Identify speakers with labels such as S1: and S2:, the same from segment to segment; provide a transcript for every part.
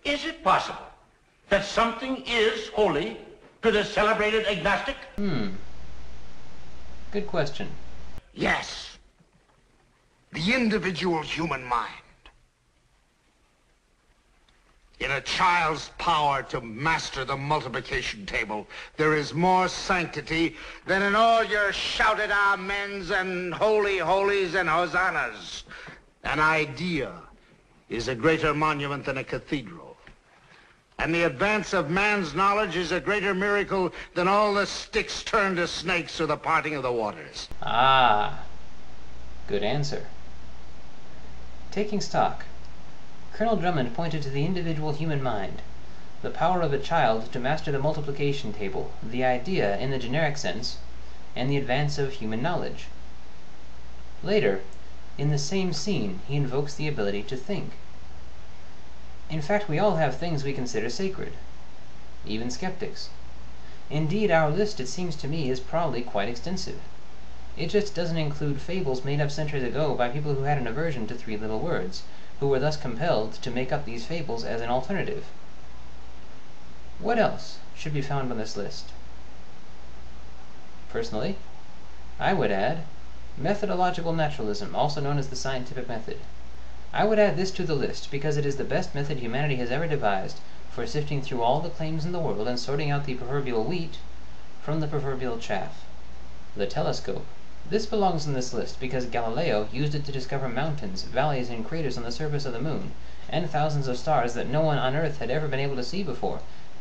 S1: Is it possible that something is holy to the celebrated agnostic?
S2: Good question.
S3: Yes. The individual human mind. In a child's power to master the multiplication table, there is more sanctity than in all your shouted amens and holy holies and hosannas. An idea is a greater monument than a cathedral. And the advance of man's knowledge is a greater miracle than all the sticks turned to snakes or the parting of the waters.
S2: Ah, good answer. Taking stock, Colonel Drummond pointed to the individual human mind, the power of a child to master the multiplication table, the idea in the generic sense, and the advance of human knowledge. Later, in the same scene, he invokes the ability to think. In fact, we all have things we consider sacred, even skeptics. Indeed, our list, it seems to me, is probably quite extensive. It just doesn't include fables made up centuries ago by people who had an aversion to three little words, who were thus compelled to make up these fables as an alternative. What else should be found on this list? Personally, I would add methodological naturalism, also known as the scientific method. I would add this to the list because it is the best method humanity has ever devised for sifting through all the claims in the world and sorting out the proverbial wheat from the proverbial chaff. The telescope. This belongs on this list because Galileo used it to discover mountains, valleys, and craters on the surface of the moon, and thousands of stars that no one on Earth had ever been able to see before,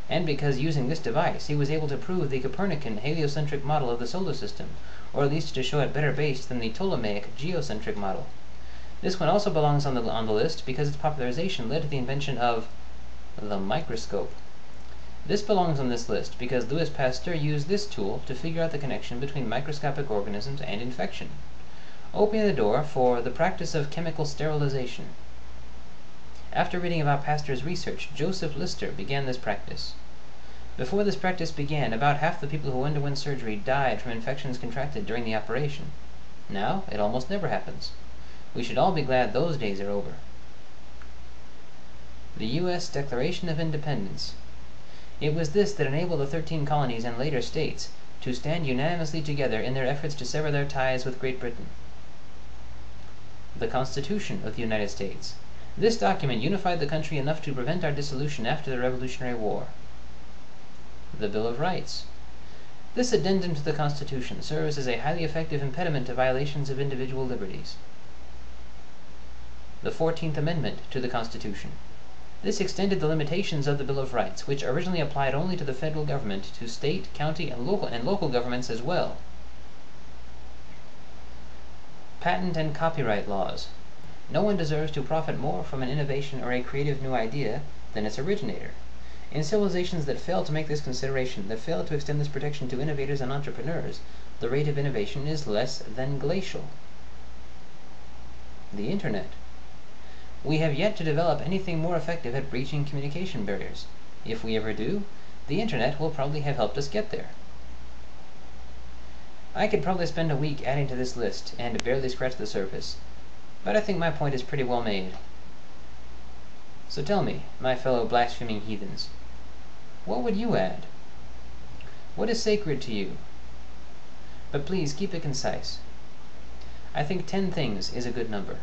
S2: and because using this device he was able to prove the Copernican heliocentric model of the solar system, or at least to show it better based than the Ptolemaic geocentric model. This one also belongs on the list because its popularization led to the invention of the microscope. This belongs on this list because Louis Pasteur used this tool to figure out the connection between microscopic organisms and infection, opening the door for the practice of chemical sterilization. After reading about Pasteur's research, Joseph Lister began this practice. Before this practice began, about half the people who underwent surgery died from infections contracted during the operation. Now, it almost never happens. We should all be glad those days are over. The U.S. Declaration of Independence. It was this that enabled the 13 colonies and later states to stand unanimously together in their efforts to sever their ties with Great Britain. The Constitution of the United States. This document unified the country enough to prevent our dissolution after the Revolutionary War. The Bill of Rights. This addendum to the Constitution serves as a highly effective impediment to violations of individual liberties. The 14th Amendment to the Constitution. This extended the limitations of the Bill of Rights, which originally applied only to the federal government, to state, county, and local governments as well. Patent and copyright laws. No one deserves to profit more from an innovation or a creative new idea than its originator. In civilizations that fail to make this consideration, that fail to extend this protection to innovators and entrepreneurs, the rate of innovation is less than glacial. The Internet. We have yet to develop anything more effective at breaching communication barriers. If we ever do, the Internet will probably have helped us get there. I could probably spend a week adding to this list and barely scratch the surface, but I think my point is pretty well made. So tell me, my fellow blaspheming heathens, what would you add? What is sacred to you? But please keep it concise. I think 10 things is a good number.